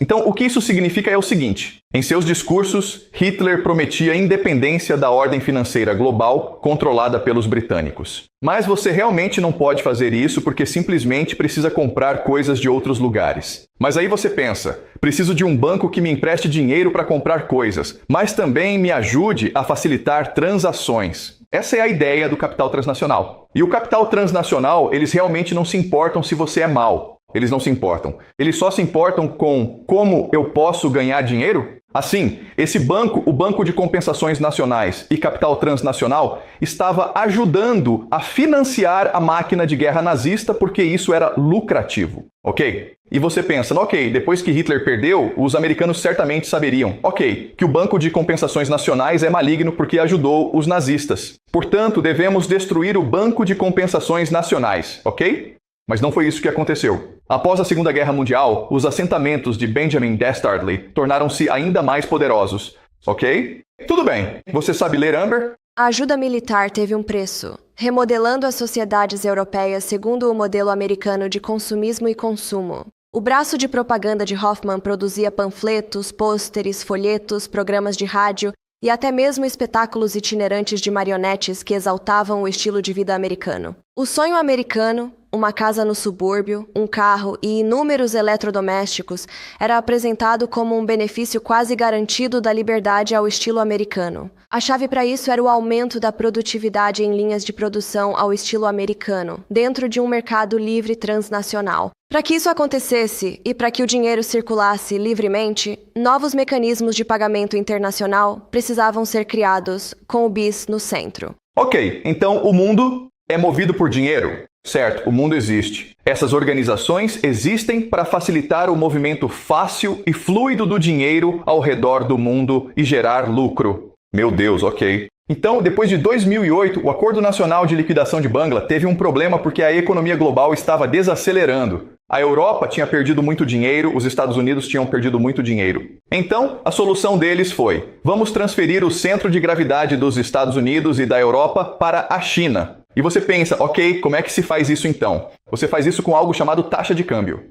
Então, o que isso significa é o seguinte: em seus discursos, Hitler prometia a independência da ordem financeira global controlada pelos britânicos. Mas você realmente não pode fazer isso porque simplesmente precisa comprar coisas de outros lugares. Mas aí você pensa, preciso de um banco que me empreste dinheiro para comprar coisas, mas também me ajude a facilitar transações. Essa é a ideia do capital transnacional. E o capital transnacional, eles realmente não se importam se você é mau. Eles não se importam. Eles só se importam com como eu posso ganhar dinheiro? Assim, esse banco, o Banco de Compensações Nacionais e Capital Transnacional, estava ajudando a financiar a máquina de guerra nazista porque isso era lucrativo, ok? E você pensa, ok, depois que Hitler perdeu, os americanos certamente saberiam, ok, que o Banco de Compensações Nacionais é maligno porque ajudou os nazistas. Portanto, devemos destruir o Banco de Compensações Nacionais, ok? Mas não foi isso que aconteceu. Após a Segunda Guerra Mundial, os assentamentos de Benjamin Dastardly tornaram-se ainda mais poderosos, ok? Tudo bem. Você sabe ler, Amber? A ajuda militar teve um preço, remodelando as sociedades europeias segundo o modelo americano de consumismo e consumo. O braço de propaganda de Hoffman produzia panfletos, pôsteres, folhetos, programas de rádio e até mesmo espetáculos itinerantes de marionetes que exaltavam o estilo de vida americano. O sonho americano, uma casa no subúrbio, um carro e inúmeros eletrodomésticos, era apresentado como um benefício quase garantido da liberdade ao estilo americano. A chave para isso era o aumento da produtividade em linhas de produção ao estilo americano, dentro de um mercado livre transnacional. Para que isso acontecesse e para que o dinheiro circulasse livremente, novos mecanismos de pagamento internacional precisavam ser criados, com o BIS no centro. Ok, então o mundo é movido por dinheiro? Certo, o mundo existe. Essas organizações existem para facilitar o movimento fácil e fluido do dinheiro ao redor do mundo e gerar lucro. Meu Deus, ok. Então, depois de 2008, o Acordo Nacional de Liquidação de Bangla teve um problema porque a economia global estava desacelerando. A Europa tinha perdido muito dinheiro, os Estados Unidos tinham perdido muito dinheiro. Então, a solução deles foi: vamos transferir o centro de gravidade dos Estados Unidos e da Europa para a China. E você pensa, ok, como é que se faz isso então? Você faz isso com algo chamado taxa de câmbio.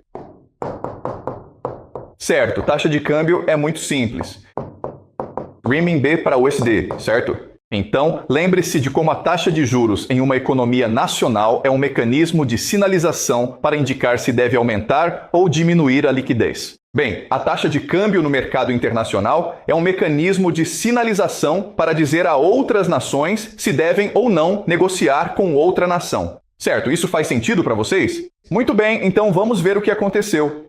Certo, taxa de câmbio é muito simples. Renminbi para USD, certo? Então, lembre-se de como a taxa de juros em uma economia nacional é um mecanismo de sinalização para indicar se deve aumentar ou diminuir a liquidez. Bem, a taxa de câmbio no mercado internacional é um mecanismo de sinalização para dizer a outras nações se devem ou não negociar com outra nação. Certo, isso faz sentido para vocês? Muito bem, então vamos ver o que aconteceu.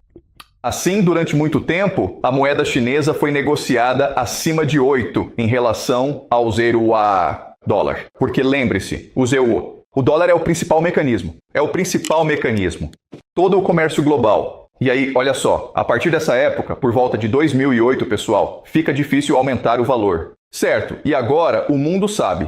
Assim, durante muito tempo, a moeda chinesa foi negociada acima de 8 em relação ao dólar. Porque lembre-se, o dólar é o principal mecanismo. É o principal mecanismo. Todo o comércio global. E aí, olha só, a partir dessa época, por volta de 2008, pessoal, fica difícil aumentar o valor. Certo, e agora o mundo sabe.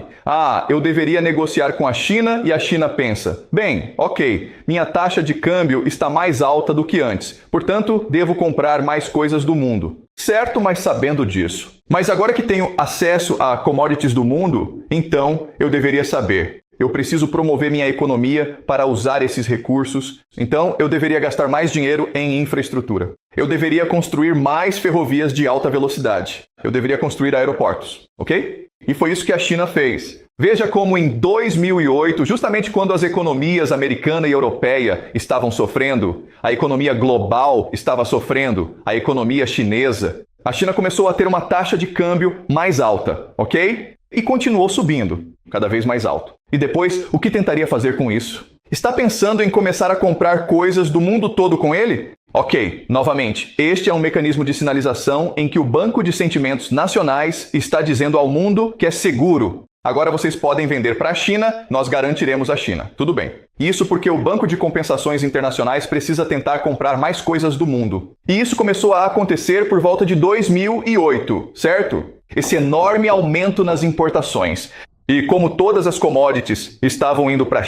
Eu deveria negociar com a China e a China pensa, bem, ok, minha taxa de câmbio está mais alta do que antes, portanto, devo comprar mais coisas do mundo. Certo, mas sabendo disso. Mas agora que tenho acesso a commodities do mundo, então eu deveria saber. Eu preciso promover minha economia para usar esses recursos. Então, eu deveria gastar mais dinheiro em infraestrutura. Eu deveria construir mais ferrovias de alta velocidade. Eu deveria construir aeroportos, ok? E foi isso que a China fez. Veja como em 2008, justamente quando as economias americana e europeia estavam sofrendo, a economia global estava sofrendo, a economia chinesa, a China começou a ter uma taxa de câmbio mais alta, ok? E continuou subindo, cada vez mais alto. E depois, o que tentaria fazer com isso? Está pensando em começar a comprar coisas do mundo todo com ele? Ok, novamente, este é um mecanismo de sinalização em que o Banco de Sentimentos Nacionais está dizendo ao mundo que é seguro. Agora vocês podem vender para a China, nós garantiremos a China. Tudo bem. Isso porque o Banco de Compensações Internacionais precisa tentar comprar mais coisas do mundo. E isso começou a acontecer por volta de 2008, certo? Esse enorme aumento nas importações. E como todas as commodities estavam indo para a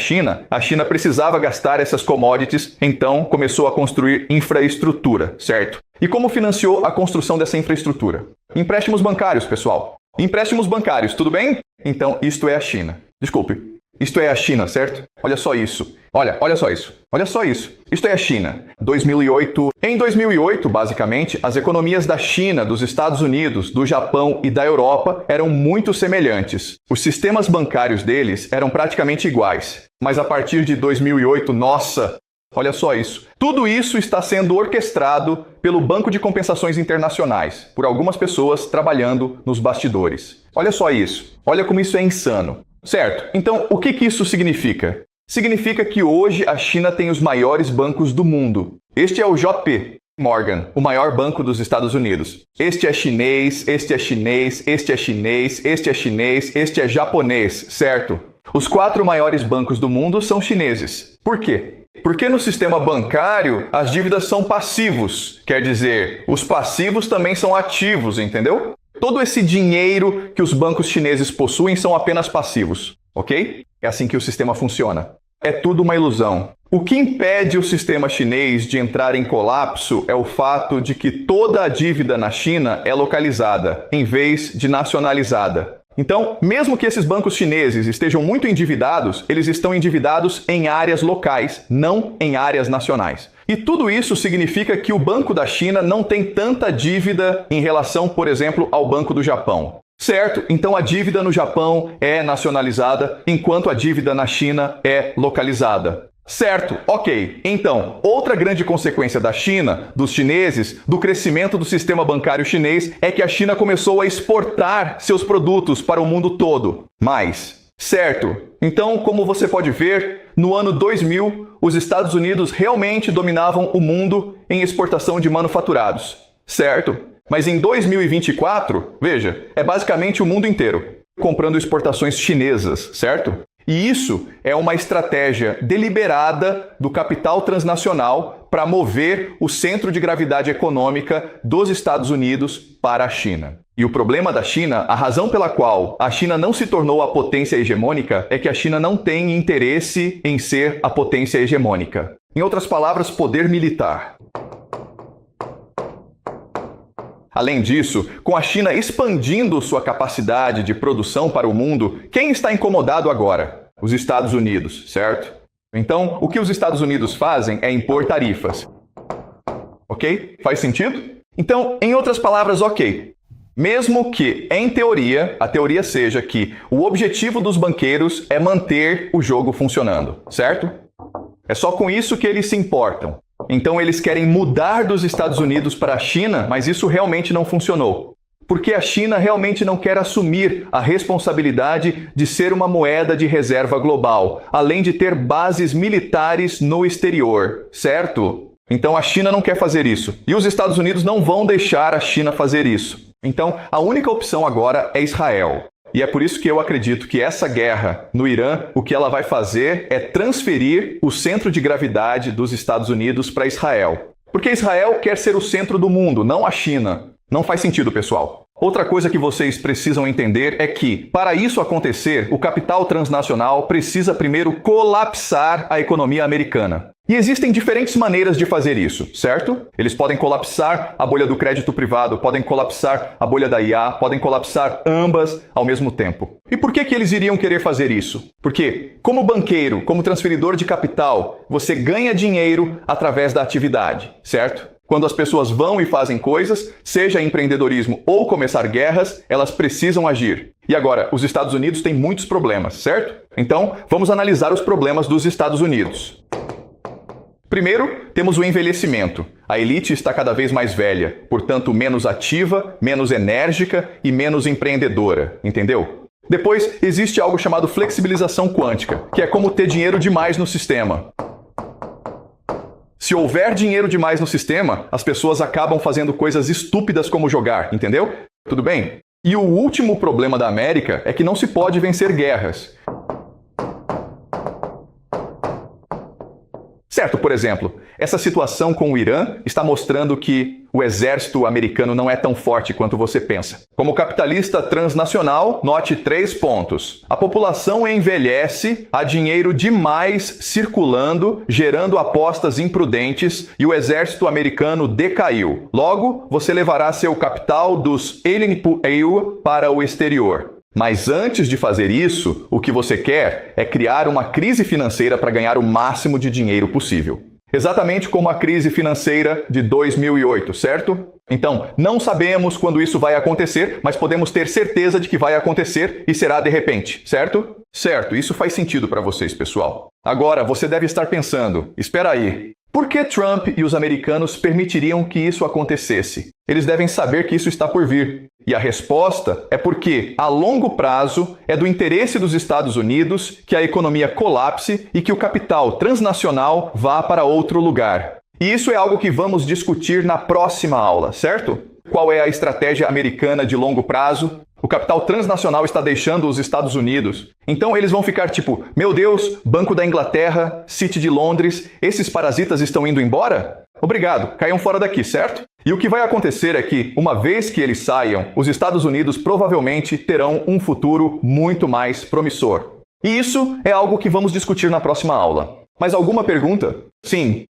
China precisava gastar essas commodities, então começou a construir infraestrutura, certo? E como financiou a construção dessa infraestrutura? Empréstimos bancários, pessoal. Empréstimos bancários, tudo bem? Então, isto é a China. Desculpe. Isto é a China, certo? Olha só isso. Olha só isso. Olha só isso. Isto é a China. 2008. Em 2008, basicamente, as economias da China, dos Estados Unidos, do Japão e da Europa eram muito semelhantes. Os sistemas bancários deles eram praticamente iguais. Mas a partir de 2008, nossa, olha só isso. Tudo isso está sendo orquestrado pelo Banco de Compensações Internacionais, por algumas pessoas trabalhando nos bastidores. Olha só isso. Olha como isso é insano. Certo, então o que isso significa? Significa que hoje a China tem os maiores bancos do mundo. Este é o JP Morgan, o maior banco dos Estados Unidos. Este é chinês, este é chinês, este é chinês, este é chinês, este é japonês, certo? Os 4 maiores bancos do mundo são chineses. Por quê? Porque no sistema bancário as dívidas são passivos, quer dizer, os passivos também são ativos, entendeu? Todo esse dinheiro que os bancos chineses possuem são apenas passivos, ok? É assim que o sistema funciona. É tudo uma ilusão. O que impede o sistema chinês de entrar em colapso é o fato de que toda a dívida na China é localizada, em vez de nacionalizada. Então, mesmo que esses bancos chineses estejam muito endividados, eles estão endividados em áreas locais, não em áreas nacionais. E tudo isso significa que o Banco da China não tem tanta dívida em relação, por exemplo, ao Banco do Japão. Certo? Então a dívida no Japão é nacionalizada, enquanto a dívida na China é localizada. Certo, ok. Então, outra grande consequência da China, dos chineses, do crescimento do sistema bancário chinês, é que a China começou a exportar seus produtos para o mundo todo. Certo. Então, como você pode ver, no ano 2000, os Estados Unidos realmente dominavam o mundo em exportação de manufaturados. Certo? Mas em 2024, veja, é basicamente o mundo inteiro comprando exportações chinesas, certo? E isso é uma estratégia deliberada do capital transnacional para mover o centro de gravidade econômica dos Estados Unidos para a China. E o problema da China, a razão pela qual a China não se tornou a potência hegemônica, é que a China não tem interesse em ser a potência hegemônica. Em outras palavras, poder militar. Além disso, com a China expandindo sua capacidade de produção para o mundo, quem está incomodado agora? Os Estados Unidos, certo? Então, o que os Estados Unidos fazem é impor tarifas. Ok? Faz sentido? Então, em outras palavras, ok. Mesmo que, em teoria, a teoria seja que o objetivo dos banqueiros é manter o jogo funcionando, certo? É só com isso que eles se importam. Então eles querem mudar dos Estados Unidos para a China, mas isso realmente não funcionou. Porque a China realmente não quer assumir a responsabilidade de ser uma moeda de reserva global, além de ter bases militares no exterior, certo? Então a China não quer fazer isso. E os Estados Unidos não vão deixar a China fazer isso. Então a única opção agora é Israel. E é por isso que eu acredito que essa guerra no Irã, o que ela vai fazer é transferir o centro de gravidade dos Estados Unidos para Israel. Porque Israel quer ser o centro do mundo, não a China. Não faz sentido, pessoal. Outra coisa que vocês precisam entender é que, para isso acontecer, o capital transnacional precisa primeiro colapsar a economia americana. E existem diferentes maneiras de fazer isso, certo? Eles podem colapsar a bolha do crédito privado, podem colapsar a bolha da IA, podem colapsar ambas ao mesmo tempo. E por que eles iriam querer fazer isso? Porque, como banqueiro, como transferidor de capital, você ganha dinheiro através da atividade, certo? Quando as pessoas vão e fazem coisas, seja empreendedorismo ou começar guerras, elas precisam agir. E agora, os Estados Unidos têm muitos problemas, certo? Então, vamos analisar os problemas dos Estados Unidos. Primeiro, temos o envelhecimento. A elite está cada vez mais velha, portanto menos ativa, menos enérgica e menos empreendedora, entendeu? Depois, existe algo chamado flexibilização quântica, que é como ter dinheiro demais no sistema. Se houver dinheiro demais no sistema, as pessoas acabam fazendo coisas estúpidas como jogar, entendeu? Tudo bem? E o último problema da América é que não se pode vencer guerras. Certo, por exemplo, essa situação com o Irã está mostrando que o exército americano não é tão forte quanto você pensa. Como capitalista transnacional, note 3 pontos. A população envelhece, há dinheiro demais circulando, gerando apostas imprudentes e o exército americano decaiu. Logo, você levará seu capital dos alien pool para o exterior. Mas antes de fazer isso, o que você quer é criar uma crise financeira para ganhar o máximo de dinheiro possível. Exatamente como a crise financeira de 2008, certo? Então, não sabemos quando isso vai acontecer, mas podemos ter certeza de que vai acontecer e será de repente, certo? Certo, isso faz sentido para vocês, pessoal. Agora, você deve estar pensando, espera aí, por que Trump e os americanos permitiriam que isso acontecesse? Eles devem saber que isso está por vir. E a resposta é porque, a longo prazo, é do interesse dos Estados Unidos que a economia colapse e que o capital transnacional vá para outro lugar. E isso é algo que vamos discutir na próxima aula, certo? Qual é a estratégia americana de longo prazo? O capital transnacional está deixando os Estados Unidos. Então eles vão ficar tipo, meu Deus, Banco da Inglaterra, City de Londres, esses parasitas estão indo embora? Obrigado, caiam fora daqui, certo? E o que vai acontecer é que, uma vez que eles saiam, os Estados Unidos provavelmente terão um futuro muito mais promissor. E isso é algo que vamos discutir na próxima aula. Mas alguma pergunta? Sim.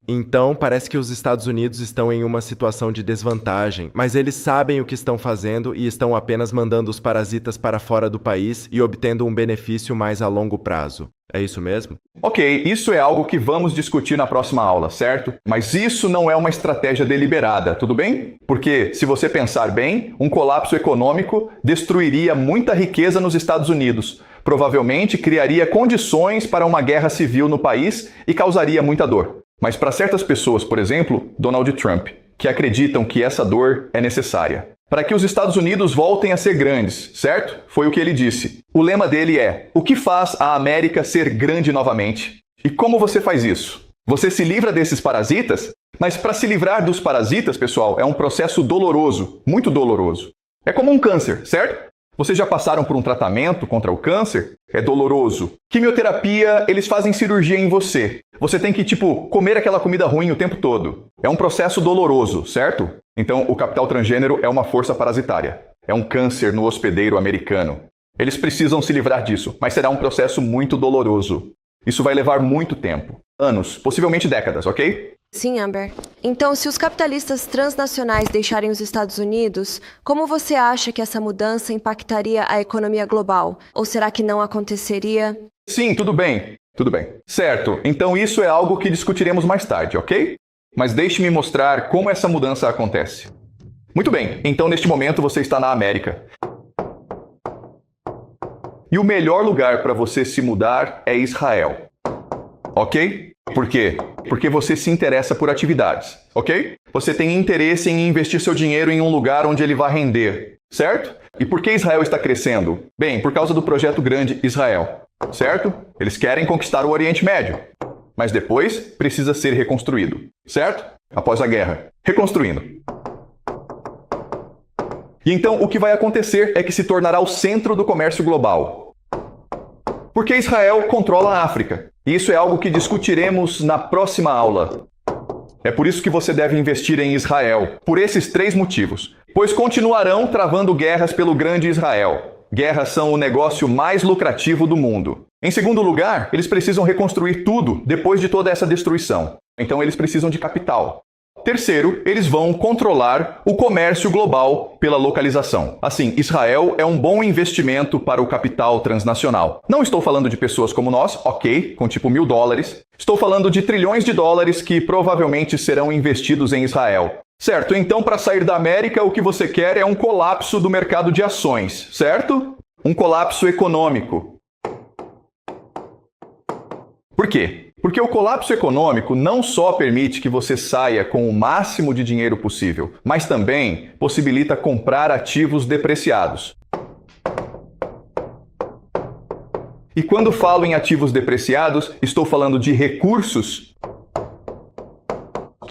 Então, parece que os Estados Unidos estão em uma situação de desvantagem, mas eles sabem o que estão fazendo e estão apenas mandando os parasitas para fora do país e obtendo um benefício mais a longo prazo. É isso mesmo? Ok, isso é algo que vamos discutir na próxima aula, certo? Mas isso não é uma estratégia deliberada, tudo bem? Porque, se você pensar bem, um colapso econômico destruiria muita riqueza nos Estados Unidos. Provavelmente criaria condições para uma guerra civil no país e causaria muita dor. Mas para certas pessoas, por exemplo, Donald Trump, que acreditam que essa dor é necessária. Para que os Estados Unidos voltem a ser grandes, certo? Foi o que ele disse. O lema dele é: o que faz a América ser grande novamente? E como você faz isso? Você se livra desses parasitas? Mas para se livrar dos parasitas, pessoal, é um processo doloroso, muito doloroso. É como um câncer, certo? Vocês já passaram por um tratamento contra o câncer? É doloroso. Quimioterapia, eles fazem cirurgia em você. Você tem que, comer aquela comida ruim o tempo todo. É um processo doloroso, certo? Então, o capital transgênero é uma força parasitária. É um câncer no hospedeiro americano. Eles precisam se livrar disso, mas será um processo muito doloroso. Isso vai levar muito tempo. Anos, possivelmente décadas, ok? Sim, Amber. Então, se os capitalistas transnacionais deixarem os Estados Unidos, como você acha que essa mudança impactaria a economia global? Ou será que não aconteceria? Sim, tudo bem. Tudo bem. Certo, então isso é algo que discutiremos mais tarde, ok? Mas deixe-me mostrar como essa mudança acontece. Muito bem, então neste momento você está na América. E o melhor lugar para você se mudar é Israel. Ok? Por quê? Porque você se interessa por atividades, ok? Você tem interesse em investir seu dinheiro em um lugar onde ele vai render, certo? E por que Israel está crescendo? Bem, por causa do projeto grande Israel, certo? Eles querem conquistar o Oriente Médio, mas depois precisa ser reconstruído, certo? Após a guerra, reconstruindo. E então o que vai acontecer é que se tornará o centro do comércio global. Porque Israel controla a África. E isso é algo que discutiremos na próxima aula. É por isso que você deve investir em Israel, por esses 3 motivos. Pois continuarão travando guerras pelo grande Israel. Guerras são o negócio mais lucrativo do mundo. Em segundo lugar, eles precisam reconstruir tudo depois de toda essa destruição. Então eles precisam de capital. Terceiro, eles vão controlar o comércio global pela localização. Assim, Israel é um bom investimento para o capital transnacional. Não estou falando de pessoas como nós, ok, com tipo $1.000. Estou falando de trilhões de dólares que provavelmente serão investidos em Israel. Certo, então para sair da América, o que você quer é um colapso do mercado de ações, certo? Um colapso econômico. Por quê? Porque o colapso econômico não só permite que você saia com o máximo de dinheiro possível, mas também possibilita comprar ativos depreciados. E quando falo em ativos depreciados, estou falando de recursos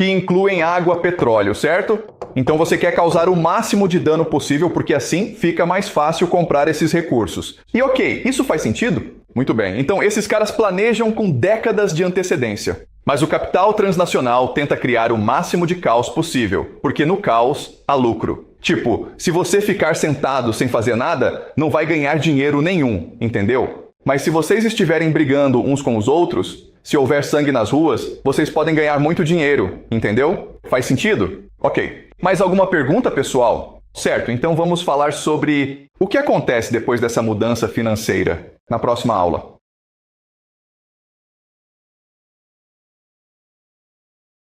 que incluem água, petróleo, certo? Então você quer causar o máximo de dano possível porque assim fica mais fácil comprar esses recursos. E ok, isso faz sentido? Muito bem, então esses caras planejam com décadas de antecedência. Mas o capital transnacional tenta criar o máximo de caos possível, porque no caos há lucro. Tipo, se você ficar sentado sem fazer nada, não vai ganhar dinheiro nenhum, entendeu? Mas se vocês estiverem brigando uns com os outros, se houver sangue nas ruas, vocês podem ganhar muito dinheiro, entendeu? Faz sentido? Ok. Mais alguma pergunta, pessoal? Certo, então vamos falar sobre o que acontece depois dessa mudança financeira na próxima aula.